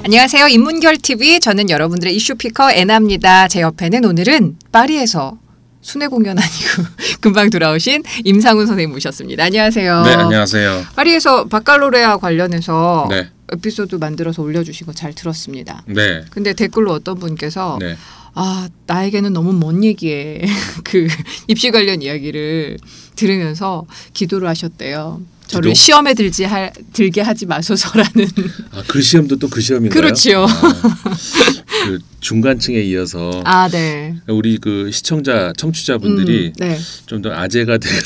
안녕하세요. 인문결TV. 저는 여러분들의 이슈 피커 애나입니다. 제 옆에는 오늘은 파리에서 순회 공연 아니고 금방 돌아오신 임상훈 선생님 모셨습니다. 안녕하세요. 네, 안녕하세요. 파리에서 바칼로레아 관련해서 네. 에피소드 만들어서 올려주신 거 잘 들었습니다. 네. 근데 댓글로 어떤 분께서 네. 아, 나에게는 너무 먼 얘기에 그 입시 관련 이야기를 들으면서 기도를 하셨대요. 저를 기도? 시험에 들게 하지 마소서라는. 아, 그 시험도 또 그 시험인가요? 그렇죠. 그 중간층에 이어서 아, 네. 우리 그 시청자, 청취자분들이 네. 좀 더 아재가 되는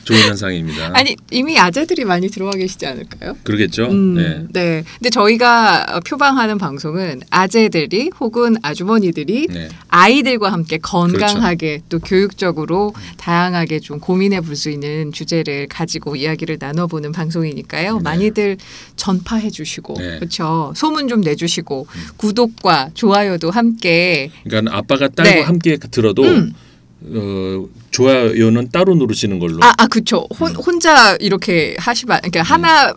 좋은 현상입니다. 아니 이미 아재들이 많이 들어와 계시지 않을까요? 그러겠죠. 네. 네. 근데 저희가 표방하는 방송은 아재들이 혹은 아주머니들이 네. 아이들과 함께 건강하게 또 교육적으로 다양하게 좀 고민해 볼 수 있는 주제를 가지고 이야기를 나눠보는 방송이니까요. 네. 많이들 전파해 주시고 네. 그렇죠. 소문 좀 내주시고 구독과 좋아요도 함께. 그러니까 아빠가 딸과 네. 함께 들어도 좋아요는 따로 누르시는 걸로. 그렇죠. 혼자 이렇게 그러니까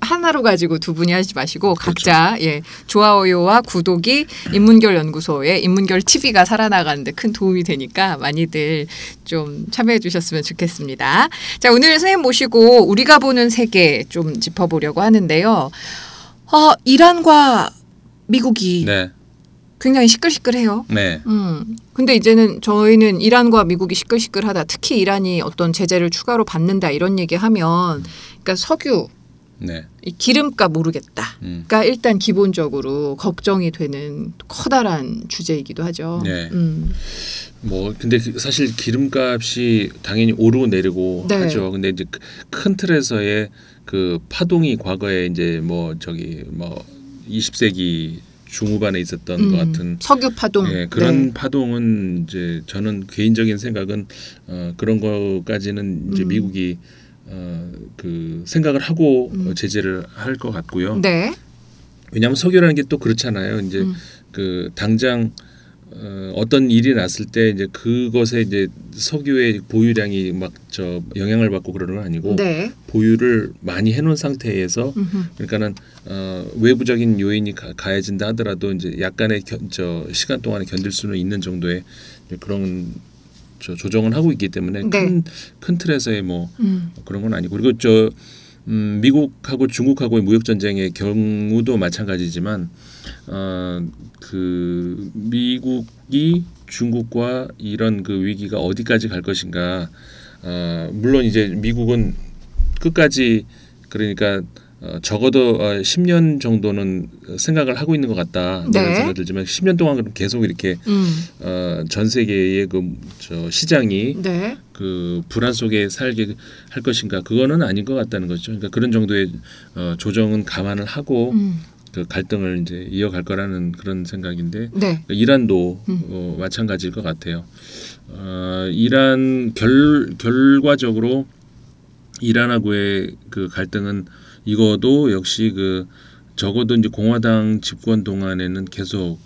하나로 가지고 두 분이 하지 마시고 각자 예 좋아요와 구독이 인문결 연구소의 인문결 TV가 살아나가는데 큰 도움이 되니까 많이들 좀 참여해 주셨으면 좋겠습니다. 자, 오늘 선생님 모시고 우리가 보는 세계 좀 짚어보려고 하는데요. 이란과 미국이 네. 굉장히 시끌시끌해요. 네. 근데 이제는 저희는 이란과 미국이 시끌시끌하다. 특히 이란이 어떤 제재를 추가로 받는다 이런 얘기하면 그러니까 석유, 네. 이 기름값 모르겠다. 그러니까 일단 기본적으로 걱정이 되는 커다란 주제이기도 하죠. 네. 뭐 근데 사실 기름값이 당연히 오르고 내리고 네. 하죠. 근데 이제 큰 틀에서의 그 파동이 과거에 이제 20세기 중후반에 있었던 것 같은 석유 파동. 예, 그런 네. 파동은 이제 저는 개인적인 생각은 그런 거까지는 이제 미국이 그 생각을 하고 제재를 할 것 같고요. 네. 왜냐하면 석유라는 게 또 그렇잖아요. 이제 그 당장 어떤 일이 났을 때 이제 그것에 이제 석유의 보유량이 막 영향을 받고 그러는 건 아니고 네. 보유를 많이 해놓은 상태에서 그러니까는 외부적인 요인이 가해진다 하더라도 이제 약간의 시간 동안에 견딜 수는 있는 정도의 그런 조정을 하고 있기 때문에 네. 큰 틀에서의 그런 건 아니고 그리고 미국하고 중국하고의 무역 전쟁의 경우도 마찬가지지만 그 미국이 중국과 이런 그 위기가 어디까지 갈 것인가. 물론 이제 미국은 끝까지 그러니까 적어도 10년 정도는 생각을 하고 있는 것 같다. 네. 이런 생각이 들지만 10년 동안 그럼 계속 이렇게 전 세계의 시장이 네. 그 불안 속에 살게 할 것인가 그거는 아닌 것 같다는 거죠. 그러니까 그런 정도의 조정은 감안을 하고 그 갈등을 이제 이어갈 거라는 그런 생각인데 네. 이란도 마찬가지일 것 같아요. 이란 결과적으로 이란하고의 그 갈등은 이거도 역시 그 적어도 이제 공화당 집권 동안에는 계속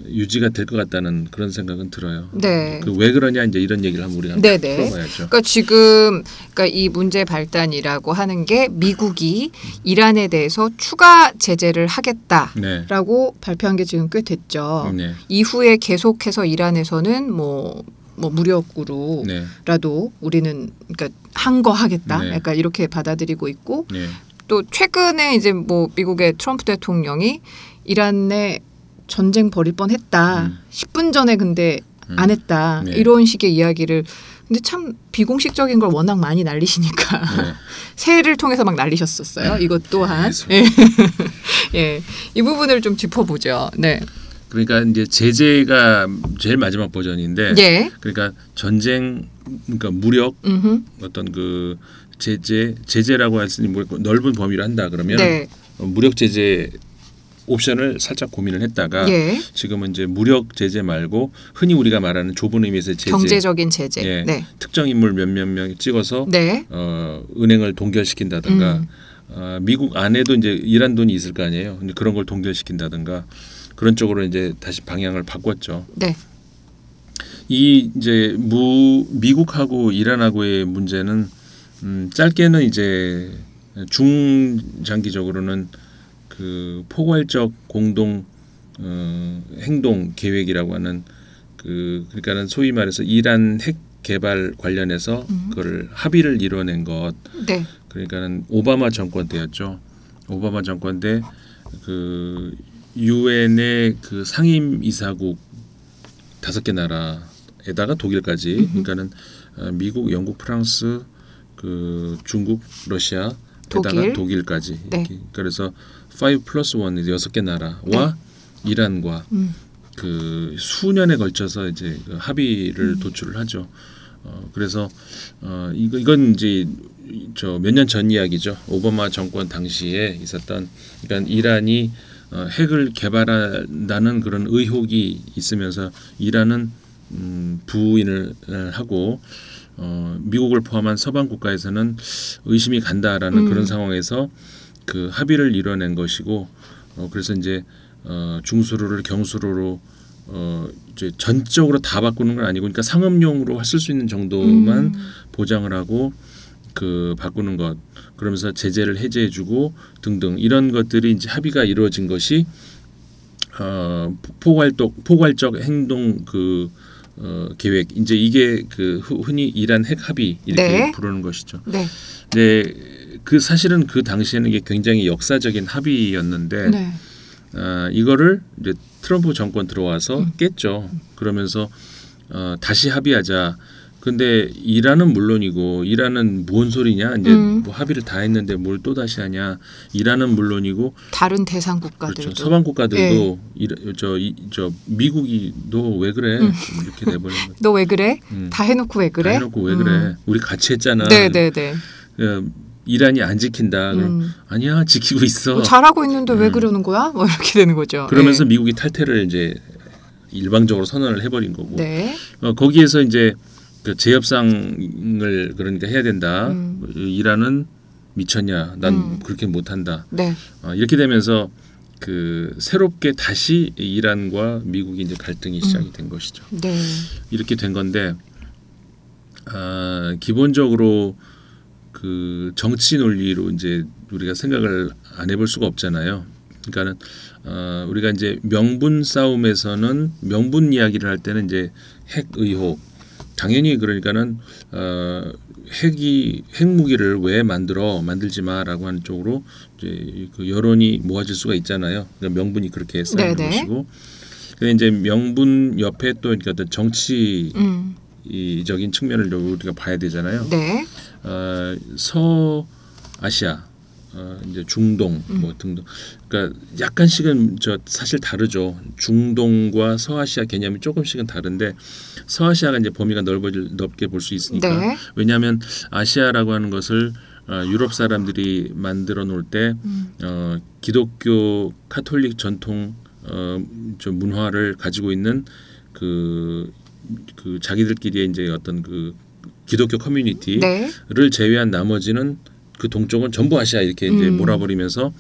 유지가 될 것 같다는 그런 생각은 들어요. 네. 그 왜 그러냐 이제 이런 얘기를 한번 우리가 풀어봐야죠. 그러니까 지금 이 문제 발단이라고 하는 게 미국이 이란에 대해서 추가 제재를 하겠다라고 네. 발표한 게 지금 꽤 됐죠. 네. 이후에 계속해서 이란에서는 뭐 무력으로라도 네. 우리는 그러니까 한 거 하겠다. 네. 약간 이렇게 받아들이고 있고 네. 또 최근에 이제 미국의 트럼프 대통령이 이란에 전쟁 벌일 뻔했다. 10분 전에 근데 안 했다. 네. 이런 식의 이야기를 근데 참 비공식적인 걸 워낙 많이 날리시니까 네. 새해를 통해서 막 날리셨었어요. 이것 또한. 네. 예. 이 부분을 좀 짚어보죠. 네. 그러니까 이제 제재가 제일 마지막 버전인데 예. 그러니까 전쟁 그러니까 무력 어떤 그 제재라고 했으니 넓은 범위로 한다 그러면 네. 무력 제재 옵션을 살짝 고민을 했다가 예. 지금은 이제 무력 제재 말고 흔히 우리가 말하는 좁은 의미에서의 제재, 경제적인 제재. 예, 네. 특정 인물 몇몇 명 찍어서 네. 은행을 동결시킨다든가 미국 안에도 이제 이란 돈이 있을 거 아니에요. 근데 그런 걸 동결시킨다든가 그런 쪽으로 이제 다시 방향을 바꿨죠. 네. 이 이제 미국하고 이란하고의 문제는 짧게는 이제 중장기적으로는 그 포괄적 공동 행동 계획이라고 하는 그러니까는 소위 말해서 이란 핵 개발 관련해서 그걸 합의를 이뤄낸 것. 네. 그러니까는 오바마 정권 때였죠. 오바마 정권 때 그 유엔의 그 상임 이사국 5개 나라에다가 독일까지. 그러니까는 미국, 영국, 프랑스, 그 중국, 러시아에다가 독일까지. 네. 그래서 5+1 6개 나라와 네. 이란과 그 수년에 걸쳐서 이제 그 합의를 도출을 하죠. 그래서 이건 이제 저 몇 년 전 이야기죠. 오바마 정권 당시에 있었던, 그러니까 이란이 핵을 개발한다는 그런 의혹이 있으면서 이란은 부인을 하고 미국을 포함한 서방 국가에서는 의심이 간다라는 그런 상황에서 그 합의를 이뤄낸 것이고, 그래서 이제 중수로를 경수로로 이제 전적으로 다 바꾸는 건 아니고, 그러니까 상업용으로 쓸 수 있는 정도만 보장을 하고 그 바꾸는 것, 그러면서 제재를 해제해주고 등등 이런 것들이 이제 합의가 이루어진 것이 포괄적 행동 그 계획, 이제 이게 그 흔히 이란 핵 합의 이렇게 네. 부르는 것이죠. 네. 네, 그 사실은 그 당시에는 이게 굉장히 역사적인 합의였는데 네. 이거를 이제 트럼프 정권 들어와서 깼죠. 그러면서 다시 합의하자. 근데 이란은 물론이고, 이란은 뭔 소리냐? 이제 뭐 합의를 다 했는데 뭘 또 다시 하냐? 이란은 물론이고 다른 대상 국가들도, 그렇죠. 서방 국가들도 저 미국이 너 왜 그래? 이렇게 내버리는 거죠. 너 왜 그래? 다 해놓고 왜 그래? 다 해놓고 왜 그래? 우리 같이 했잖아. 네네네. 이란이 안 지킨다. 그럼 아니야, 지키고 있어. 잘하고 있는데 왜 그러는 거야? 뭐 이렇게 되는 거죠. 그러면서 미국이 탈퇴를 이제 일방적으로 선언을 해버린 거고. 네. 거기에서 이제 그 재협상을 그러니까 해야 된다. 이란은 미쳤냐? 난 그렇게 못한다. 네. 이렇게 되면서 그 새롭게 다시 이란과 미국이 이제 갈등이 시작이 된 것이죠. 네. 이렇게 된 건데 기본적으로 그 정치 논리로 이제 우리가 생각을 안 해볼 수가 없잖아요. 그러니까는 우리가 이제 명분 싸움에서는 명분 이야기를 할 때는 이제 핵 의혹, 당연히 그러니까는 핵무기를 왜 만들지 마라고 하는 쪽으로 이제 그 여론이 모아질 수가 있잖아요. 그러니까 명분이 그렇게 쌓이는 것이고, 근데 이제 명분 옆에 또 그러니까 어떤 정치적인 측면을 우리가 봐야 되잖아요. 네. 서아시아, 이제 중동 뭐 등등, 그러니까 약간씩은 사실 다르죠. 중동과 서아시아 개념이 조금씩은 다른데 서아시아가 이제 범위가 넓게 볼 수 있으니까. 네. 왜냐하면 아시아라고 하는 것을 유럽 사람들이 만들어 놓을 때 기독교 카톨릭 전통 문화를 가지고 있는 그 자기들끼리의 이제 어떤 그 기독교 커뮤니티를 제외한 나머지는 그 동쪽은 전부 아시아 이렇게 이제 몰아버리면서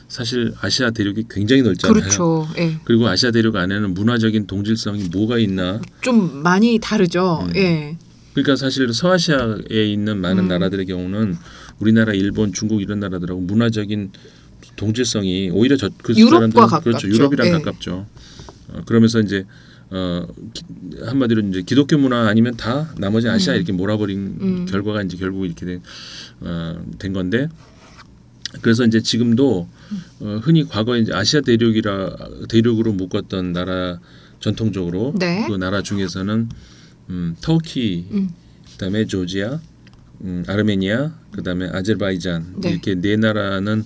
사실 아시아 대륙이 굉장히 넓잖아요. 그렇죠. 예. 그리고 아시아 대륙 안에는 문화적인 동질성이 뭐가 있나? 좀 많이 다르죠. 예. 그러니까 사실 서아시아에 있는 많은 나라들의 경우는 우리나라, 일본, 중국 이런 나라들하고 문화적인 동질성이 오히려 그 유럽과 가깝죠. 그렇죠. 유럽이랑 가깝죠. 그러면서 이제 한마디로 이제 기독교 문화 아니면 다 나머지 아시아 이렇게 몰아버린 결과가 이제 결국 이렇게 된 건데, 그래서 이제 지금도 흔히 과거에 이제 아시아 대륙으로 묶었던 나라 전통적으로 그 나라 중에서는 터키, 그다음에 조지아, 아르메니아, 그다음에 아제르바이잔 이렇게 네 나라는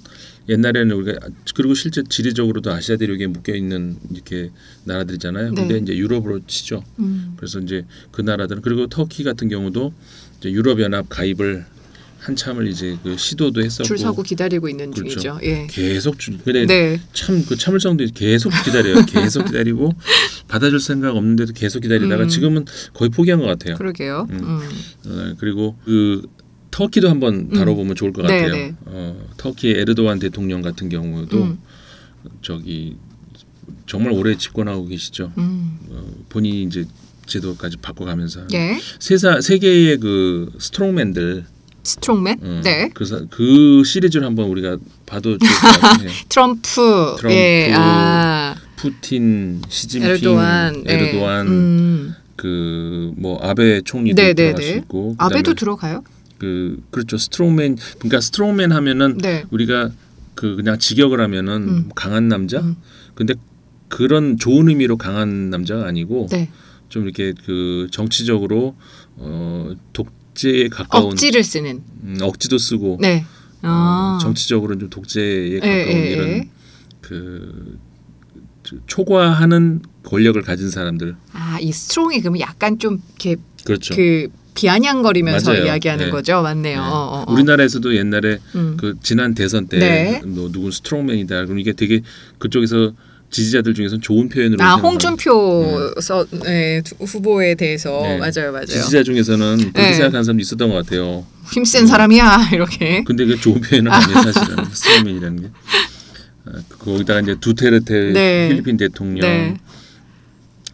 옛날에는 우리가 그리고 실제 지리적으로도 아시아 대륙에 묶여 있는 이렇게 나라들이잖아요. 근데 이제 유럽으로 치죠. 그래서 이제 그 나라들은, 그리고 터키 같은 경우도 이제 유럽 연합 가입을 한참을 이제 그 시도도 했었고 줄 서고 기다리고 있는 중이죠. 예. 계속 근데 참 그 참을성도 계속 기다려요. 계속 기다리고 받아줄 생각 없는데도 계속 기다리다가 지금은 거의 포기한 것 같아요. 그러게요. 그리고 그 터키도 한번 다뤄보면 좋을 것 같아요. 터키의 에르도안 대통령 같은 경우도 정말 오래 집권하고 계시죠. 본인이 이제 제도까지 바꿔가면서 세계의 그 스트롱맨들 스트롱맨? 네. 그 시리즈를 한번 우리가 봐도 좋을 것 같아요. 트럼프, 예, 푸틴, 시진핑, 에르도안, 그 뭐 아베 총리도 들어갈 수 있고, 아베도 들어가요? 그렇죠. 스트롱맨, 그러니까 스트롱맨 하면은 네. 우리가 그냥 직역을 하면은 강한 남자. 근데 그런 좋은 의미로 강한 남자가 아니고 네. 좀 이렇게 그 정치적으로 독재에 가까운 억지를 쓰는 억지도 쓰고 네. 정치적으로 좀 독재에 가까운 이런 그 초과하는 권력을 가진 사람들. 이 스트롱이 그러면 약간 좀 이렇게 그렇죠. 그 비아냥거리면서 맞아요. 이야기하는 네. 거죠, 맞네요. 네. 우리나라에서 옛날에 그 지난 대선 때 누군 스트롱맨이다. 그럼 이게 되게 그쪽에서 지지자들 중에서는 좋은 표현으로 홍준표 후보에 대해서 맞아요. 지지자 중에서는 그렇게 생각하는 사람도 있었던 것 같아요. 힘센 사람이야 이렇게. 근데 그게 좋은 표현은 아니에요, 사실은. 스트롱맨이라는 게. 거기다가 이제 두테르테 필리핀 대통령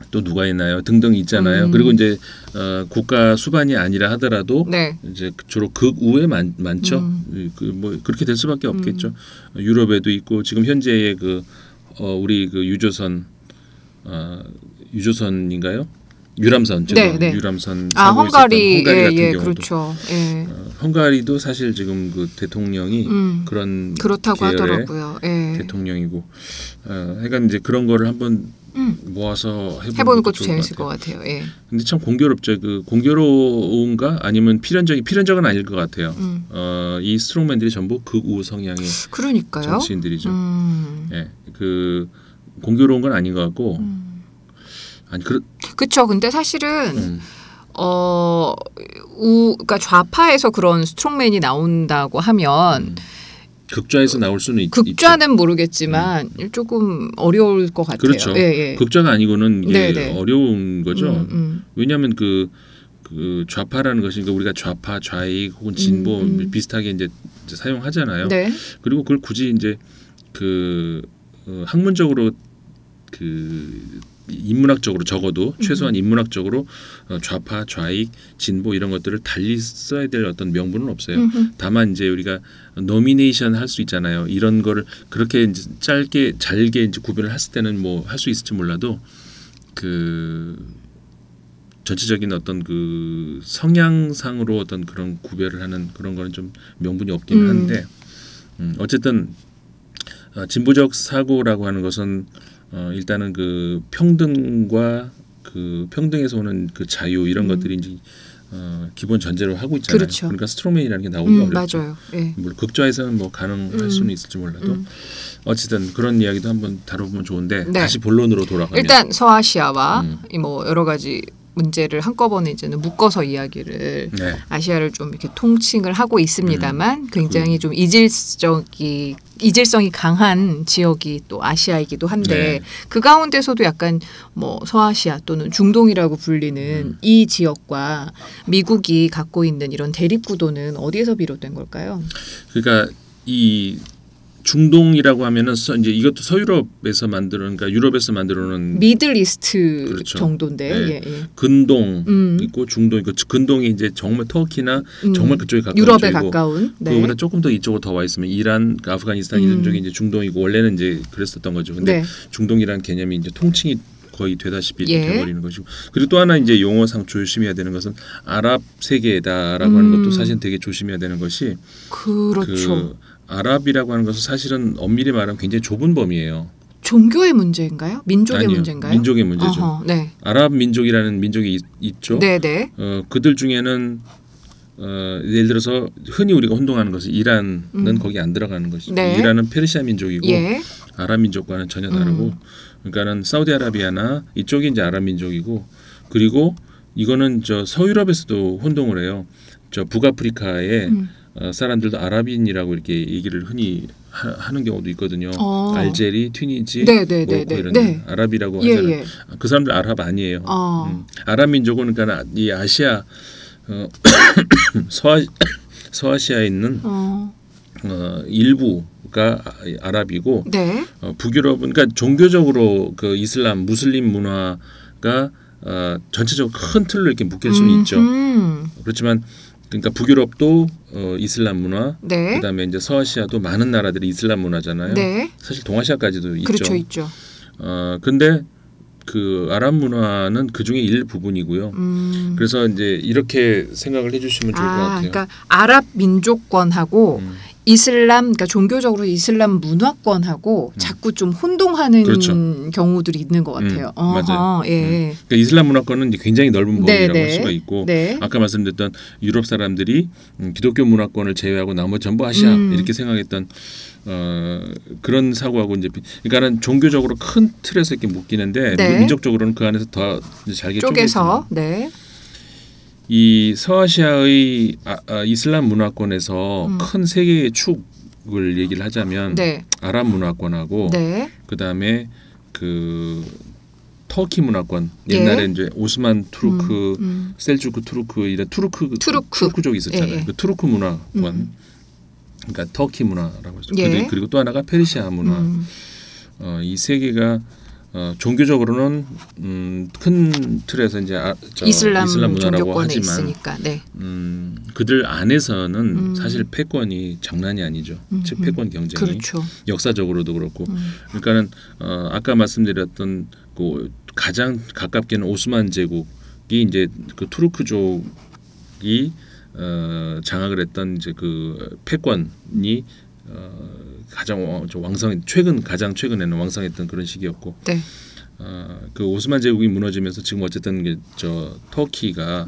또 누가 있나요? 등등 있잖아요. 그리고 이제 국가 수반이 아니라 하더라도 이제 주로 극우에 많죠. 뭐 그렇게 될 수밖에 없겠죠. 유럽에도 있고 지금 현재의 우리 유조선인가요? 유람선 유람선 사고 헝가리 같은 경우도 그렇죠. 헝가리도 사실 지금 그 대통령이 그렇다고 하더라고요. 대통령이고 하여간 이제 그런 거를 한번 모아서 해보는 것도 재밌을 것 같아요. 근데 참 공교롭죠. 공교로운가 아니면 필연적은 아닐 것 같아요. 이 스트롱맨들이 전부 극우 성향의 그러니까요. 정치인들이죠. 공교로운 건 아닌 것 같고. 그렇죠. 근데 사실은 그러니까 좌파에서 그런 스트롱맨이 나온다고 하면 극좌에서 나올 수는 있죠. 극좌는 모르겠지만 조금 어려울 것 같아요. 그렇죠. 극좌가 아니고는 이게 어려운 거죠. 왜냐하면 그 좌파라는 것이 우리가 좌파, 좌익 혹은 진보 비슷하게 이제 사용하잖아요. 그리고 그걸 굳이 이제 학문적으로 인문학적으로 적어도 최소한 인문학적으로 좌파, 좌익, 진보 이런 것들을 달리 써야 될 어떤 명분은 없어요. 다만 이제 우리가 노미네이션 할 수 있잖아요. 이런 거를 그렇게 이제 잘게 이제 구별을 했을 때는 뭐 할 수 있을지 몰라도 전체적인 어떤 성향상으로 어떤 그런 구별을 하는 그런 거는 좀 명분이 없긴 한데 어쨌든 진보적 사고라고 하는 것은 일단은 평등과 평등에서 오는 자유 이런 것들이 이제 기본 전제로 하고 있잖아요. 그렇죠. 그러니까 스트롱맨이라는 게 나오기 어렵죠. 맞아요. 물론 극좌에서는 뭐 가능할 수는 있을지 몰라도 어쨌든 그런 이야기도 한번 다뤄보면 좋은데 다시 본론으로 돌아가면 일단 서아시아와 뭐 여러 가지 문제를 한꺼번에 이제는 묶어서 이야기를 아시아를 좀 이렇게 통칭을 하고 있습니다만 굉장히 좀 이질성이 강한 지역이 또 아시아이기도 한데 그 가운데서도 약간 뭐 서아시아 또는 중동이라고 불리는 이 지역과 미국이 갖고 있는 이런 대립 구도는 어디에서 비롯된 걸까요? 그러니까 이 중동이라고 하면은 이제 이것도 서유럽에서 그러니까 유럽에서 만들어놓은 미들 이스트 정도인데 근동 있고 중동 있고 근동이 이제 정말 터키나 정말 그쪽에 가까운 유럽에 가까운 그거보다 조금 더 이쪽으로 더 와 있으면 이란, 아프가니스탄 이런 쪽이 이제 중동이고 원래는 이제 그랬었던 거죠. 근데 중동이라는 개념이 이제 통칭이 거의 되다시피 돼버리는 것이고 그리고 또 하나 이제 용어상 조심해야 되는 것은 아랍 세계다라고 하는 것도 사실 되게 조심해야 되는 것이 그렇죠. 아랍이라고 하는 것은 사실은 엄밀히 말하면 굉장히 좁은 범위예요. 종교의 문제인가요? 민족의 문제인가요? 민족의 문제죠. 아랍 민족이라는 민족이 있죠. 그들 중에는 예를 들어서 흔히 우리가 혼동하는 것은 이란은 거기 안 들어가는 것이죠. 이란은 페르시아 민족이고 아랍 민족과는 전혀 다르고 그러니까는 사우디아라비아나 이쪽이 이제 아랍 민족이고 그리고 이거는 서유럽에서도 혼동을 해요. 북아프리카에 사람들도 아랍인이라고 이렇게 얘기를 흔히 하는 경우도 있거든요. 알제리, 튀니지, 모로코 이런 아랍이라고 하잖아요. 그 사람들 아랍 아니에요. 아랍 민족은 그러니까 이 아시아 서아시아에 있는 일부가 아랍이고 북유럽은 그러니까 종교적으로 이슬람 무슬림 문화가 전체적으로 큰 틀로 이렇게 묶일 수는 있죠. 그렇지만 그러니까 북유럽도 이슬람 문화, 네. 그다음에 이제 서아시아도 많은 나라들이 이슬람 문화잖아요. 네. 사실 동아시아까지도 있죠. 그렇죠, 있죠. 근데 그 아랍 문화는 그 중에 일부분이고요. 그래서 이제 이렇게 생각을 해주시면 좋을 것 같아요. 그러니까 아랍 민족권하고 이슬람, 그러니까 종교적으로 이슬람 문화권하고 자꾸 좀 혼동하는 그렇죠. 경우들이 있는 것 같아요. 맞아요. 예. 그러니까 이슬람 문화권은 이제 굉장히 넓은 범위라고 네, 할 수가 있고 네. 아까 말씀드렸던 유럽 사람들이 기독교 문화권을 제외하고 나머지 전부 아시아 이렇게 생각했던 그런 사고하고 이제 그러니까는 종교적으로 큰 틀에서 이렇게 묶이는데 네. 민족적으로는 그 안에서 더 잘게 쪼개서 네. 이 서아시아의 이슬람 문화권에서 큰 세 개의 축을 얘기를 하자면 네. 아랍 문화권하고 네. 그다음에 그 터키 문화권 예. 옛날에 이제 오스만 투르크, 셀주크 투르크 이런 투르크족이 있었잖아요. 예. 그 투르크 문화권 그러니까 터키 문화라고 했죠. 예. 그리고 또 하나가 페르시아 문화. 이 세 개가 종교적으로는 큰 틀에서 이제 이슬람 문화라고 종교권에 하지만 있으니까. 네. 그들 안에서는 사실 패권이 장난이 아니죠. 즉 패권 경쟁이 그렇죠. 역사적으로도 그렇고. 그러니까는 아까 말씀드렸던 그 가장 가깝게는 오스만 제국이 이제 그 투르크족이 장악을 했던 이제 그 패권이 가장 가장 최근에는 왕성했던 그런 시기였고, 네. 그 오스만 제국이 무너지면서 지금 어쨌든 터키가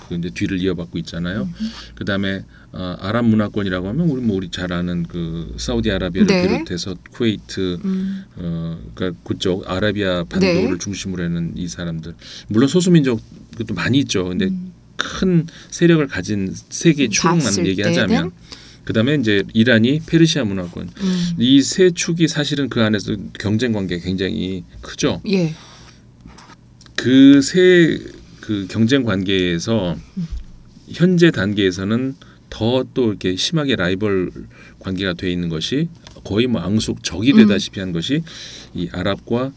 그 이제 뒤를 이어받고 있잖아요. 그 다음에 아랍 문화권이라고 하면 우리 잘 아는 그 사우디아라비아를 네. 비롯해서 쿠웨이트, 그러니까 그쪽 아라비아 반도를 네. 중심으로 하는 이 사람들, 물론 소수민족도 많이 있죠. 근데 큰 세력을 가진 세계 축만 얘기하자면. 그다음에 이제 이란이 페르시아 문화권 이 세 축이 사실은 그 안에서 경쟁 관계가 굉장히 크죠. 예. 그 세 그 경쟁 관계에서 현재 단계에서는 더 또 이렇게 심하게 라이벌 관계가 돼 있는 것이 거의 뭐 앙숙 적이 되다시피 한 것이 이 아랍과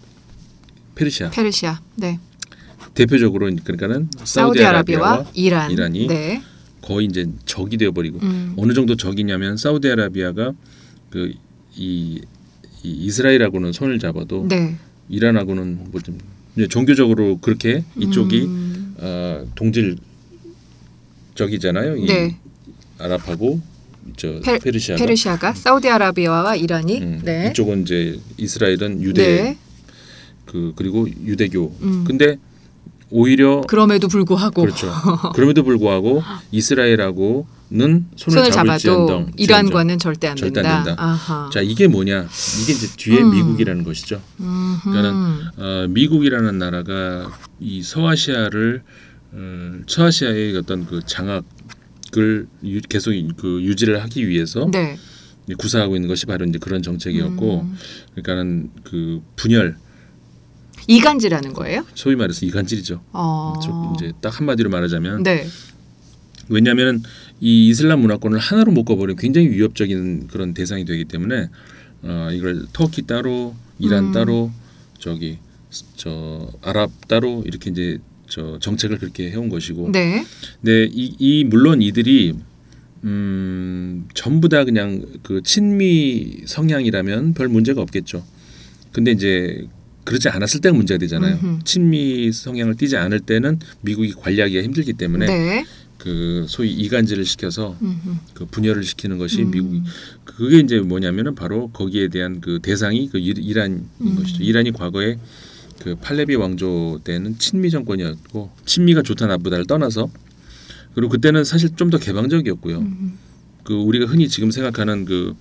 페르시아. 네. 대표적으로 그러니까는 사우디아라비아와 이란이 네. 거의 이제 적이 되어버리고 어느 정도 적이냐면 사우디아라비아가 그 이 이스라엘하고는 손을 잡아도 네. 이란하고는 뭐 좀 종교적으로 그렇게 이쪽이 동질적이잖아요. 이 네. 아랍하고 페르시아가 사우디아라비아와 이란이 네. 이쪽은 이제 이스라엘은 유대 네. 그리고 유대교. 근데 오히려 그럼에도 불구하고 그렇죠. 그럼에도 불구하고 이스라엘하고는 손을 잡아도 이란과는 절대 안 된다. 아하. 자, 이게 뭐냐? 이게 이제 뒤에 미국이라는 것이죠. 그러니까는 미국이라는 나라가 이 서아시아의 어떤 그 장악을 계속 그 유지를 하기 위해서 네. 구사하고 있는 것이 바로 이제 그런 정책이었고, 그러니까는 그 분열. 이간질하는 거예요? 소위 말해서 이간질이죠. 이제 딱 한마디로 말하자면, 네. 왜냐하면 이 이슬람 문화권을 하나로 묶어버리면 굉장히 위협적인 그런 대상이 되기 때문에 이걸 터키 따로, 이란 따로, 아랍 따로 이렇게 이제 정책을 그렇게 해온 것이고, 네. 네, 물론 이들이 전부 다 그냥 그 친미 성향이라면 별 문제가 없겠죠. 근데 이제 그러지 않았을 때가 문제가 되잖아요. 친미 성향을 띠지 않을 때는 미국이 관리하기가 힘들기 때문에 네. 그 소위 이간질을 시켜서 그 분열을 시키는 것이 미국이 그게 이제 뭐냐면은 바로 거기에 대한 그 대상이 그 이란인 것이죠. 이란이 과거에 그 팔레비 왕조 때는 친미 정권이었고 친미가 좋다 나쁘다를 떠나서 그리고 그때는 사실 좀 더 개방적이었고요. 그 우리가 흔히 지금 생각하는 그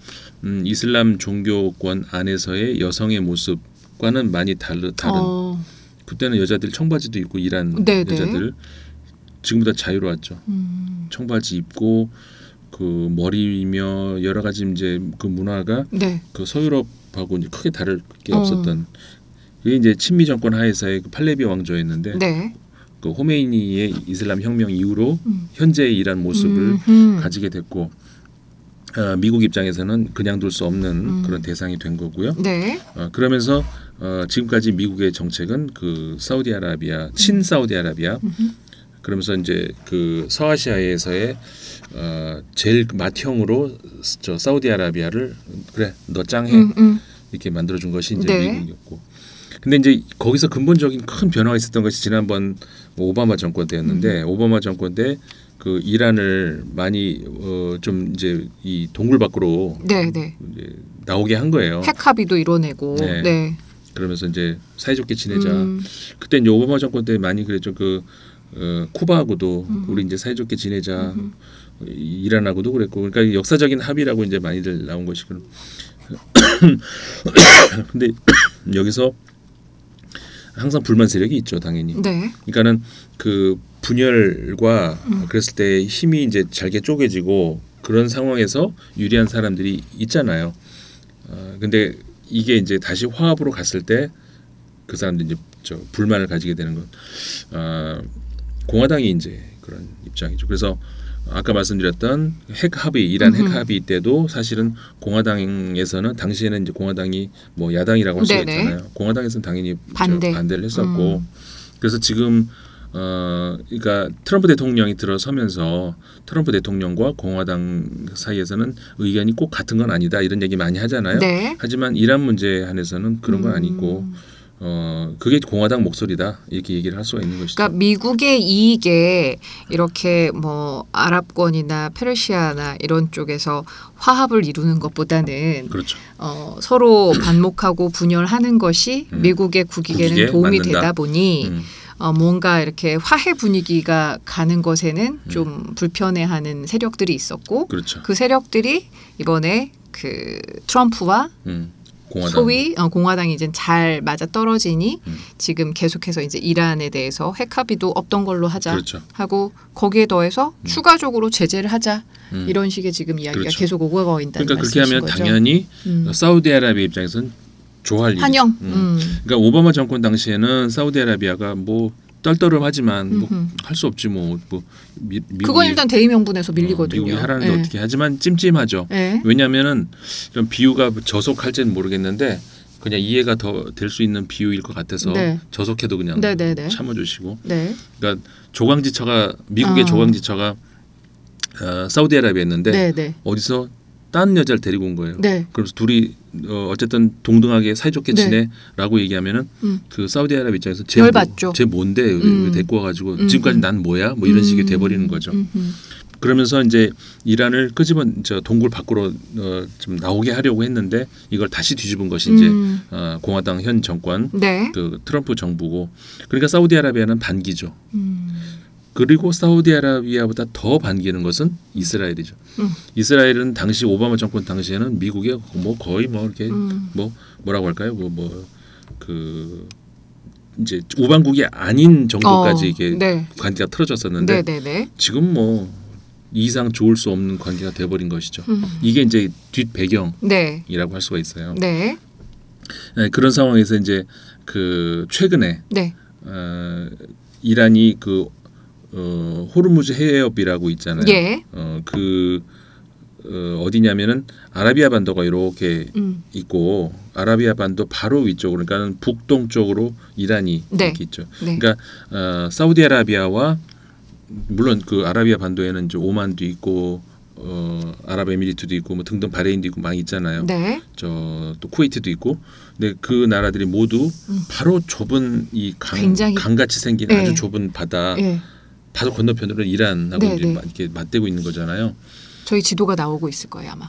이슬람 종교권 안에서의 여성의 모습과는 많이 다른 그때는 여자들 청바지도 입고 이란 네네. 여자들 지금보다 자유로웠죠. 청바지 입고 그 머리며 여러 가지 이제 그 문화가 네. 그 서유럽하고 이제 크게 다를 게 없었던 그게 이제 친미 정권 하에서의 그 팔레비 왕조였는데 네. 그 호메이니의 이슬람 혁명 이후로 현재의 이란 모습을 가지게 됐고 미국 입장에서는 그냥 둘 수 없는 그런 대상이 된 거고요. 네. 그러면서 지금까지 미국의 정책은 그 사우디아라비아 친사우디아라비아 그러면서 이제 그 서아시아에서의 제일 맏형으로 저 사우디아라비아를 그래 너 짱해 이렇게 만들어준 것이 이제 네. 미국이었고. 근데 이제 거기서 근본적인 큰 변화가 있었던 것이 지난번 오바마 정권 때였는데 오바마 정권 때 그 이란을 많이 좀 이제 이 동굴 밖으로 네, 네. 이제 나오게 한 거예요. 핵 합의도 이뤄내고. 네. 네. 그러면서 이제 사이좋게 지내자. 그때 이제 오바마 정권 때 많이 그랬죠. 그 쿠바하고도 우리 이제 사이좋게 지내자. 이란하고도 그랬고, 그러니까 역사적인 합의라고 이제 많이들 나온 것이고. 근데 여기서 항상 불만 세력이 있죠, 당연히. 네. 그러니까는 그 분열과 그랬을 때 힘이 이제 잘게 쪼개지고 그런 상황에서 유리한 사람들이 있잖아요. 근데 이게 이제 다시 화합으로 갔을 때 그 사람들이 이제 저 불만을 가지게 되는 건 공화당이 이제 그런 입장이죠. 그래서 아까 말씀드렸던 핵 합의, 이란 핵 합의 때도 사실은 공화당에서는 당시에는 이제 공화당이 뭐 야당이라고 할 수가 네네. 있잖아요. 공화당에서는 당연히 반대를 했었고, 그래서 지금 그러니까 트럼프 대통령이 들어서면서 트럼프 대통령과 공화당 사이에서는 의견이 꼭 같은 건 아니다 이런 얘기 많이 하잖아요. 네. 하지만 이란 문제에 한해서는 그런 건 아니고 그게 공화당 목소리다 이렇게 얘기를 할 수가 있는 것이죠. 그러니까 미국의 이익에 이렇게 뭐 아랍권이나 페르시아나 이런 쪽에서 화합을 이루는 것보다는 그렇죠. 서로 반목하고 분열하는 것이 미국의 국익에는 국익에 도움이 맞는다. 되다 보니 뭔가 이렇게 화해 분위기가 가는 것에는 좀 불편해하는 세력들이 있었고 그렇죠. 그 세력들이 이번에 그 트럼프와 공화당. 소위 공화당이 이제 잘 맞아 떨어지니 지금 계속해서 이제 이란에 대해서 핵 합의도 없던 걸로 하자 그렇죠. 하고 거기에 더해서 추가적으로 제재를 하자 이런 식의 지금 이야기가 그렇죠. 계속 오고 있다는 그러니까 그렇게 말씀이신 하면 거죠. 당연히 사우디아라비아 입장에서는 좋아할 일이죠. 환영. 그러니까 오바마 정권 당시에는 사우디아라비아가 뭐 떨떠름하지만 뭐 할 수 없지 뭐 미국이 그건 일단 대의명분에서 밀리거든요. 미국이 하라는데 예. 어떻게 하지만 찜찜하죠. 예. 왜냐하면은 좀 비유가 저속할지는 모르겠는데 그냥 이해가 더 될 수 있는 비유일 것 같아서 네. 저속해도 그냥 네네네. 참아주시고. 네. 그러니까 조광지처가 미국의 조광지처가 사우디아라비아였는데 네네. 어디서 딴 여자를 데리고 온 거예요. 네. 그래서 둘이 어쨌든 동등하게 사이좋게 네. 지내라고 얘기하면은 그 사우디아라비아 입장에서 열받죠. 쟤 뭔데 왜 데리고 와가지고 지금까지 난 뭐야 뭐 이런 식이 돼버리는 거죠. 그러면서 이제 이란을 저 동굴 밖으로 좀 나오게 하려고 했는데 이걸 다시 뒤집은 것이 이제 공화당 현 정권 네. 그 트럼프 정부고, 그러니까 사우디아라비아는 반기죠. 그리고 사우디아라비아보다 더 반기는 것은 이스라엘이죠. 이스라엘은 당시 오바마 정권 당시에는 미국의 뭐 거의 뭐 이렇게 뭐라고 할까요? 그 이제 우방국이 아닌 정도까지 이게 네. 관계가 틀어졌었는데 네네네. 지금 뭐 이상 좋을 수 없는 관계가 돼버린 것이죠. 이게 이제 뒷 배경이라고 네. 할 수가 있어요. 네. 네, 그런 상황에서 이제 그 최근에 네. 이란이 그 호르무즈 해협이라고 있잖아요. 예. 어디냐면은 아라비아 반도가 이렇게 있고 아라비아 반도 바로 위쪽으로 그러니까는 북동쪽으로 이란이 네. 이렇게 있죠. 네. 그러니까 사우디아라비아와 물론 그 아라비아 반도에는 이제 오만도 있고 아랍에미리트도 있고 뭐 등등 바레인도 있고 막 있잖아요. 네. 저 또 쿠웨이트도 있고. 근데 그 나라들이 모두 바로 좁은 이 굉장히 강같이 생긴 네. 아주 좁은 바다. 예. 바로 건너편으로 이란하고 네, 이제 네. 이렇게 맞대고 있는 거잖아요. 저희 지도가 나오고 있을 거예요 아마.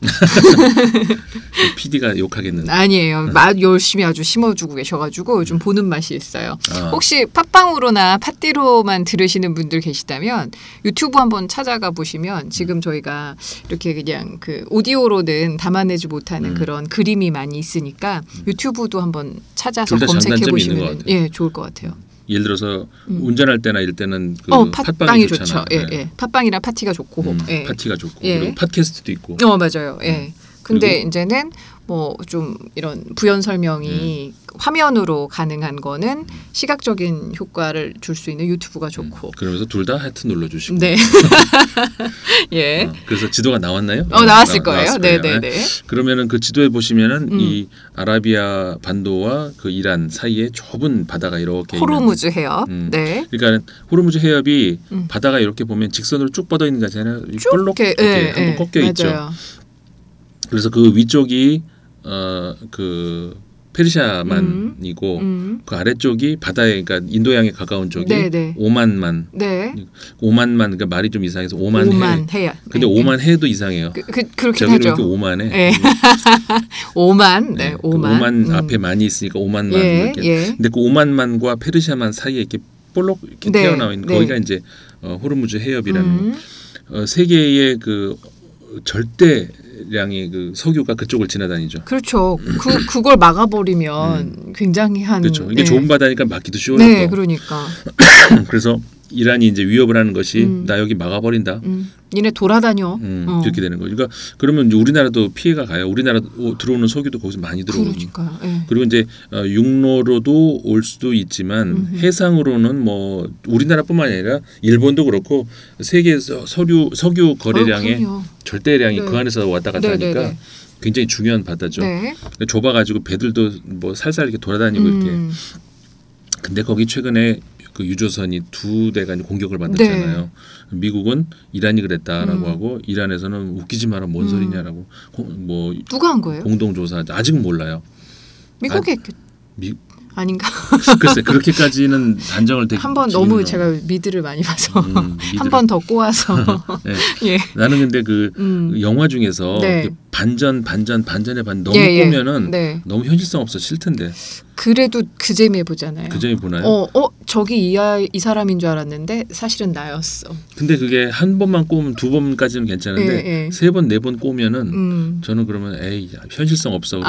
PD가 욕하겠는데. 아니에요. 열심히 아주 심어주고 계셔가지고 좀 보는 맛이 있어요. 혹시 팟빵으로나 팟띠로만 들으시는 분들 계시다면 유튜브 한번 찾아가 보시면 지금 저희가 이렇게 그냥 그 오디오로는 담아내지 못하는 그런 그림이 많이 있으니까 유튜브도 한번 찾아서 둘다 검색해 장단점이 있는 것 보시면 같아요. 예 좋을 것 같아요. 예를 들어서 운전할 때나 이럴 때는 그 팟빵이 팟빵이 좋죠. 좋잖아요. 예, 예. 팟빵이랑 파티가 좋고. 예. 파티가 좋고 예. 그리고 팟캐스트도 있고. 맞아요. 예. 근데 이제는 뭐 좀 이런 부연 설명이 화면으로 가능한 거는 시각적인 효과를 줄 수 있는 유튜브가 좋고. 그러면서 둘 다 하트 눌러주시고. 네. 예. 그래서 지도가 나왔나요? 나왔을 거예요. 네네네. 그러면은 그 지도에 보시면은 이 아라비아 반도와 그 이란 사이에 좁은 바다가 이렇게 호르무즈 해협. 네. 그러니까 호르무즈 해협이 바다가 이렇게 보면 직선으로 쭉 뻗어 있는 거잖아요. 볼록 이렇게 한번 꺾여 있죠. 그래서 그 위쪽이 그 페르시아만이고 그 아래쪽이 바다에 그러니까 인도양에 가까운 쪽이 네네. 오만만. 네. 오만만 그러니까 말이 좀 이상해서 오만해. 근데 오만해도 이상해요. 그렇긴 하죠. 이렇게 오만해. 네. 오만. 네. 오만 앞에 많이 있으니까 오만만 이렇게. 근데 그 오만만과 페르시아만 사이에 이렇게 볼록 이렇게 튀어나와 있는 거기가 이제 호르무즈 해협이라는 세계의 그 절대량의 그 석유가 그쪽을 지나다니죠. 그렇죠. 그걸 막아버리면 굉장한. 그렇죠. 이게 좁은 바다니까 막기도 쉬워요. 네, 그러니까. 그래서 이란이 이제 위협을 하는 것이 나 여기 막아버린다. 니네 돌아다녀. 이렇게 되는 거죠. 그러니까 그러면 이제 우리나라도 피해가 가요. 우리나라 들어오는 석유도 거기서 많이 들어오고. 그러니까요. 네. 그리고 이제 육로로도 올 수도 있지만 해상으로는 뭐 우리나라뿐만 아니라 일본도 그렇고 세계에서 석유 거래량의 절대량이 그 안에서 왔다 갔다 하니까 굉장히 중요한 바다죠. 좁아가지고 배들도 뭐 살살 이렇게 돌아다니고 이렇게. 근데 거기 최근에 그 유조선이 2대가 공격을 받았잖아요. 미국은 이란이 그랬다라고 하고 이란에서는 웃기지 마라 뭔 소리냐라고 뭐 누가 한 거예요? 공동조사 아직은 몰라요. 미국이 아닌가? 글쎄 그렇게까지는 단정을 되게 한번 너무 제가 미드를 많이 봐서 한 번 더 꼬아서 예. 나는 근데 그 영화 중에서 반전에 너무 꼬면은 너무 현실성 없어 싫던데. 그래도 그 재미에 보잖아요. 그 재미 보나요? 저기 이 사람인 줄 알았는데 사실은 나였어. 근데 그게 한 번만 꼬면 2번까지는 괜찮은데 3번, 4번 꼬면은 저는 그러면 에이 현실성 없어.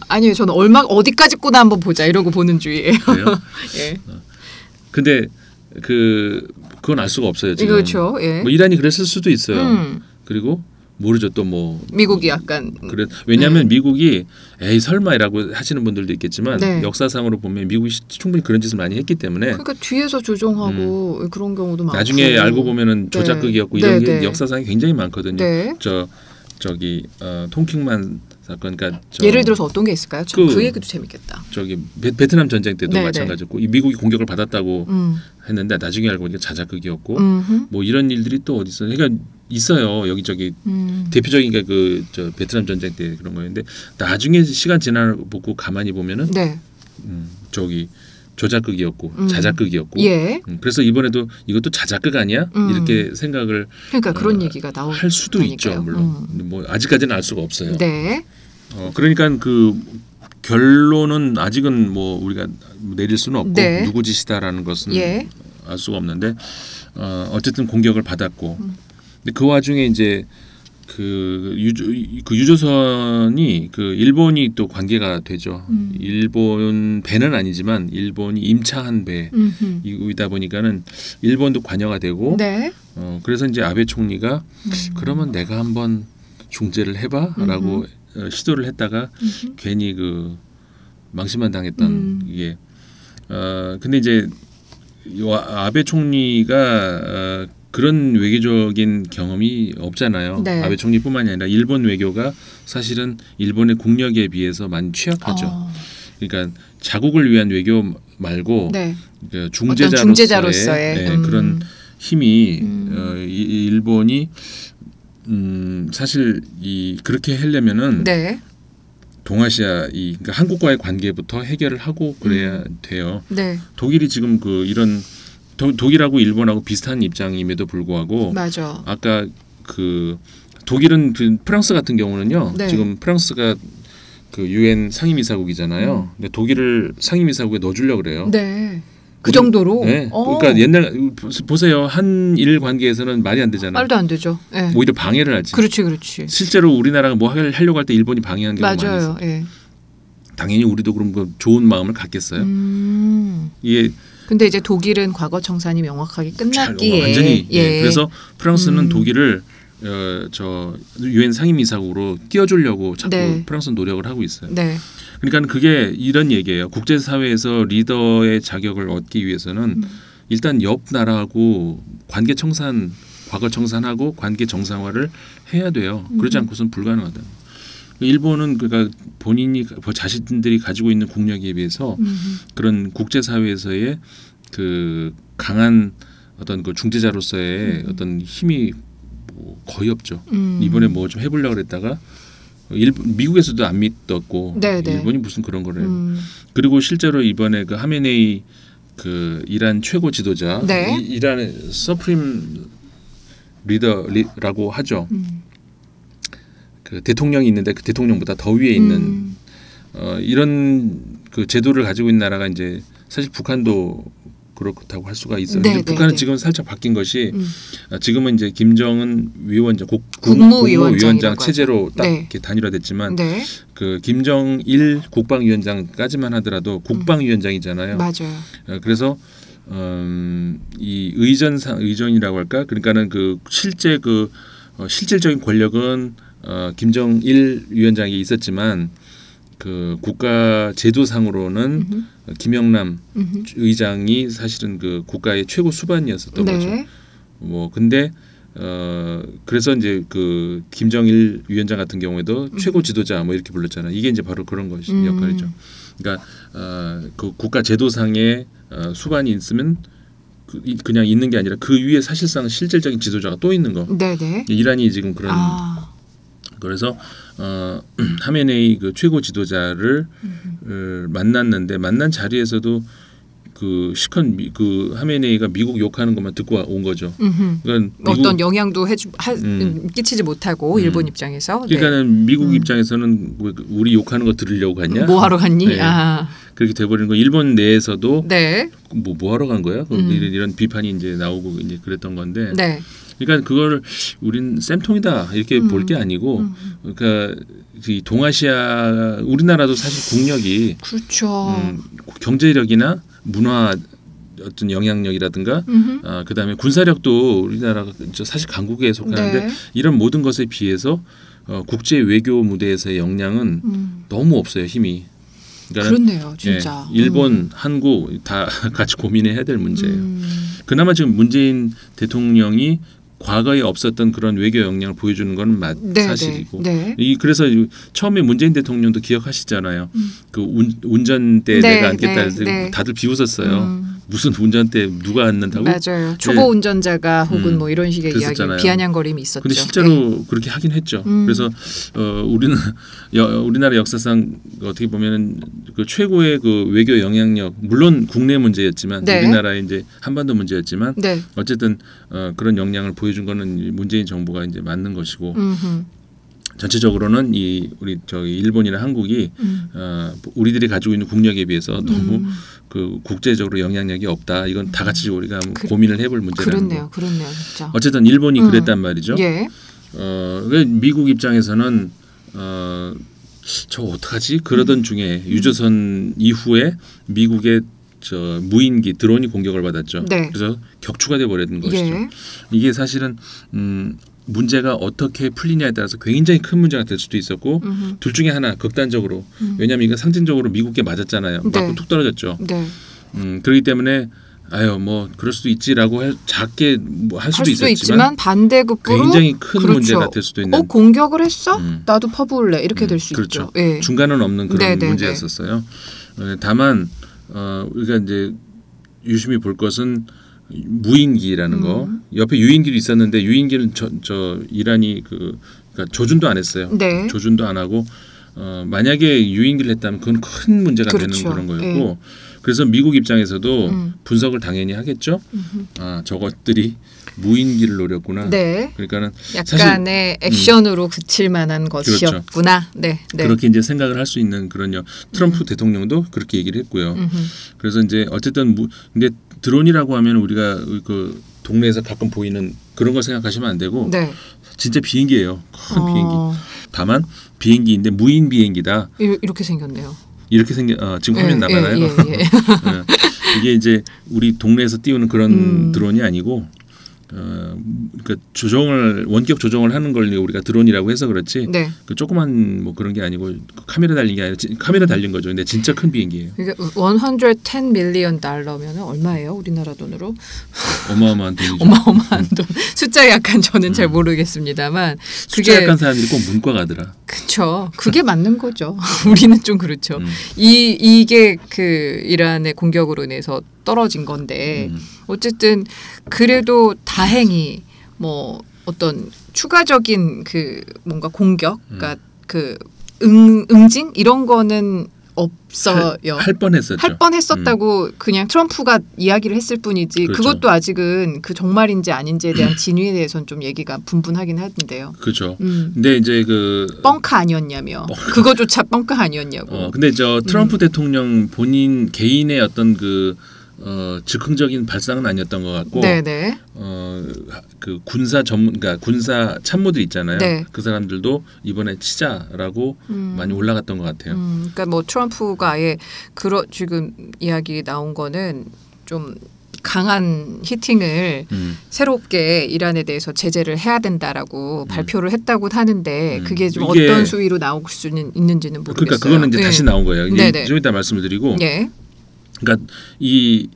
아니요. 저는 어디까지 꼬나 한번 보자 이러고 보는 주의예요. 그래요? 예. 근데 그건 알 수가 없어요. 지금. 그렇죠. 예. 뭐 이란이 그랬을 수도 있어요. 그리고 모르죠 또 뭐 미국이 약간 그래 왜냐하면 미국이 에이 설마이라고 하시는 분들도 있겠지만 역사상으로 보면 미국이 충분히 그런 짓을 많이 했기 때문에 그러니까 뒤에서 조종하고 그런 경우도 많고 나중에 알고 보면은 조작극이었고 이런 게 역사상에 굉장히 많거든요. 저기 통킹만 사건 그러니까 예를 들어서 어떤 게 있을까요? 그 얘기도 재밌겠다. 저기 베트남 전쟁 때도 마찬가지고 미국이 공격을 받았다고 했는데 나중에 알고 보니까 자작극이었고 뭐 이런 일들이 또 어디 있어요? 그러니까 있어요 여기저기 대표적인 게 그 저 베트남 전쟁 때 그런 거였는데 나중에 시간 지나보고 가만히 보면은 저기 조작극이었고 자작극이었고 그래서 이번에도 이것도 자작극 아니야 이렇게 생각을 그러니까 그런 얘기가 할 수도 있죠 물론 뭐 아직까지는 알 수가 없어요. 네. 그러니까 그 결론은 아직은 뭐 우리가 내릴 수는 없고 누구 짓이다라는 것은 알 수가 없는데 어쨌든 공격을 받았고 근데 그 와중에 이제 그 유조선이 그 일본이 또 관계가 되죠. 일본 배는 아니지만 일본이 임차한 배이다 보니까는 일본도 관여가 되고 그래서 이제 아베 총리가 그러면 내가 한번 중재를 해봐라고 시도를 했다가 괜히 그 망신만 당했던 이게 근데 이제 아베 총리가 그런 외교적인 경험이 없잖아요. 아베 총리뿐만이 아니라 일본 외교가 사실은 일본의 국력에 비해서 많이 취약하죠. 그러니까 자국을 위한 외교 말고 그 중재자로서의 그런 힘이 일본이 사실 그렇게 하려면은 동아시아 그러니까 한국과의 관계부터 해결을 하고 그래야 돼요. 독일이 지금 이런 독일하고 일본하고 비슷한 입장임에도 불구하고 아까 그 독일은 그 프랑스 같은 경우는요. 지금 프랑스가 그 UN 상임이사국이잖아요. 근데 독일을 상임이사국에 넣어주려고 그래요. 그 정도로? 그러니까 옛날 보세요. 한일 관계에서는 말이 안 되잖아요. 말도 안 되죠. 오히려 방해를 하지. 그렇지. 실제로 우리나라가 뭐 하려고 할 때 일본이 방해한 경우가 많이 있어요. 당연히 우리도 그럼 그 좋은 마음을 갖겠어요. 이게 근데 이제 독일은 과거 청산이 명확하게 끝났기에 완전히 그래서 프랑스는 독일을 저 유엔 상임이사국으로 끼워주려고 자꾸 네. 프랑스는 노력을 하고 있어요. 네. 그러니까 그게 이런 얘기예요. 국제사회에서 리더의 자격을 얻기 위해서는 일단 옆 나라하고 관계 청산, 과거 청산하고 관계 정상화를 해야 돼요. 그러지 않고서는 불가능하다. 일본은 그러니까 본인이 자신들이 가지고 있는 국력에 비해서 그런 국제사회에서의 그 강한 어떤 그 중재자로서의 어떤 힘이 뭐 거의 없죠. 이번에 뭐 좀 해보려고 그랬다가 미국에서도 안 믿었고 네네. 일본이 무슨 그런 거를 그리고 실제로 이번에 그 하메네이 그 이란 최고 지도자 네. 이란의 서프림 리더라고 하죠. 그 대통령이 있는데 그 대통령보다 더 위에 있는 이런 그 제도를 가지고 있는 나라가 이제 사실 북한도 그렇다고 할 수가 있어요. 네, 북한은 네, 지금 살짝 바뀐 것이 지금은 이제 김정은 위원장 국무위원장 체제로 딱 네. 이렇게 단일화됐지만 네. 그 김정일 국방위원장까지만 하더라도 국방위원장이잖아요. 맞아요. 그래서 이 의전이라고 할까? 그러니까는 그 실제 그 실질적인 권력은 김정일 위원장이 있었지만 그 국가 제도상으로는 김영남 의장이 사실은 그 국가의 최고 수반이었었던 네. 거죠. 뭐 근데 그래서 이제 그 김정일 위원장 같은 경우에도 최고 지도자 뭐 이렇게 불렀잖아요. 이게 이제 바로 그런 것이 역할이죠. 그러니까 그 국가 제도상의 수반이 있으면 그냥 있는 게 아니라 그 위에 사실상 실질적인 지도자가 또 있는 거. 네네. 이란이 지금 그런 그래서 하메네이 그 최고 지도자를 만났는데 만난 자리에서도 그 시컨 그 하메네이가 미국 욕하는 것만 듣고 온 거죠. 그러니까 어떤 영향도 끼치지 못하고 일본 입장에서. 그러니까는 미국 입장에서는 우리 욕하는 거 들으려고 갔냐? 뭐 하러 갔니? 네. 그렇게 돼버리는 거. 일본 내에서도 네. 뭐 하러 간 거야? 이런 비판이 이제 나오고 이제 그랬던 건데. 네. 그러니까 그걸 우린 쌤통이다 이렇게 볼 게 아니고, 그러니까 이 동아시아 우리나라도 사실 국력이 그렇죠. 경제력이나 문화 어떤 영향력이라든가, 그다음에 군사력도 우리나라가 사실 강국에 속하는데 네. 이런 모든 것에 비해서 국제 외교 무대에서의 역량은 너무 없어요 힘이. 그렇네요, 진짜. 일본, 한국 다 같이 고민해야 될 문제예요. 그나마 지금 문재인 대통령이 과거에 없었던 그런 외교 역량을 보여주는 건 사실이고, 네. 그래서 처음에 문재인 대통령도 기억하시잖아요. 그 운전대 네, 내가 앉겠다 해서 네. 다들 비웃었어요. 무슨 운전대 누가 앉는다고? 맞아요. 초보 운전자가 혹은 뭐 이런 식의 그랬었잖아요. 이야기, 비아냥거림이 있었죠. 근데 실제로 그렇게 하긴 했죠. 그래서 우리는 우리나라 역사상 어떻게 보면은 그 최고의 그 외교 영향력, 물론 국내 문제였지만 네. 우리나라의 이제 한반도 문제였지만 네. 어쨌든 그런 역량을 보여준 거는 문재인 정부가 이제 맞는 것이고. 전체적으로는 우리 일본이나 한국이 우리들이 가지고 있는 국력에 비해서 너무 그 국제적으로 영향력이 없다. 이건 다 같이 우리가 고민을 해볼 문제라는 거. 그렇네요, 진짜. 어쨌든 일본이 그랬단 말이죠. 예. 미국 입장에서는 저 어떡하지? 그러던 중에 유조선 이후에 미국의 무인기 드론이 공격을 받았죠. 네. 그래서 격추가 돼 버리는 것이죠. 예. 이게 사실은 문제가 어떻게 풀리냐에 따라서 굉장히 큰 문제가 될 수도 있었고 둘 중에 하나 극단적으로 왜냐하면 이건 상징적으로 미국에 맞았잖아요. 네. 맞고 툭 떨어졌죠. 네. 그렇기 때문에 뭐 그럴 수도 있지라고 작게 뭐 할 수도 있지만 반대급부로 굉장히 큰 그렇죠. 문제가 될 수도 있는. 공격을 했어? 나도 퍼부을래 이렇게 될 수 그렇죠. 있죠. 예. 중간은 없는 그런 네네네. 문제였었어요. 다만 우리가 이제 유심히 볼 것은 무인기라는 거. 옆에 유인기도 있었는데 유인기는 저 이란이 그러니까 조준도 안 했어요. 네. 조준도 안 하고 만약에 유인기를 했다면 그건 큰 문제가 그렇죠. 되는 그런 거였고 그래서 미국 입장에서도 분석을 당연히 하겠죠. 저것들이 무인기를 노렸구나. 네. 그러니까는 약간의 액션으로 그칠 만한 것이었구나. 네. 네. 그렇게 이제 생각을 할 수 있는 그런 트럼프 대통령도 그렇게 얘기를 했고요. 그래서 이제 어쨌든 근데 드론이라고 하면 우리가 그 동네에서 가끔 보이는 그런 걸 생각하시면 안 되고 네. 진짜 비행기예요. 큰 비행기. 다만 비행기인데 무인 비행기다. 이렇게 생겼네요. 이렇게 지금 화면 나가나요? 예. 이게 이제 우리 동네에서 띄우는 그런 드론이 아니고 그러니까 원격 조정을 하는 걸 우리가 드론이라고 해서 그렇지. 네. 그 조그만 뭐 그런 게 아니고 카메라 달린 게 아니라 카메라 달린 거죠. 근데 진짜 큰 비행기예요. 이게 110 밀리언 달러면 얼마예요? 우리나라 돈으로? 어마어마한 돈이죠. 어마어마한 돈. 숫자 약간 저는 잘 모르겠습니다만 숫자 약한 사람들이 꼭 문과 가더라. 그렇죠. 그게 맞는 거죠. 우리는 좀 그렇죠. 이게 그 이란의 공격으로 인해서 떨어진 건데 어쨌든 그래도 다행히 뭐 어떤 추가적인 그 뭔가 공격, 그러니까 그 응징 이런 거는 없어요. 할 뻔했었죠. 할 뻔했었다고 그냥 트럼프가 이야기를 했을 뿐이지 그렇죠. 그것도 아직은 그 정말인지 아닌지에 대한 진위에 대해서는 좀 얘기가 분분하긴 하던데요. 그렇죠. 근데 이제 그 뻥카 아니었냐며. 그거조차 뻥카 아니었냐고. 근데 저 트럼프 대통령 본인 개인의 어떤 그 즉흥적인 발상은 아니었던 것 같고, 네네. 그 군사 전문, 그러니까 군사 참모들 있잖아요. 네. 그 사람들도 이번에 치자라고 많이 올라갔던 것 같아요. 그러니까 뭐 트럼프가 아예 지금 이야기 나온 거는 좀 강한 히팅을 새롭게 이란에 대해서 제재를 해야 된다라고 발표를 했다고 하는데 그게 좀 어떤 수위로 나올 수는 있는지는 모르겠어요. 그러니까 그거는 이제 다시 나온 거예요. 이제 좀 이따 말씀을 드리고. 네. 그러니까 이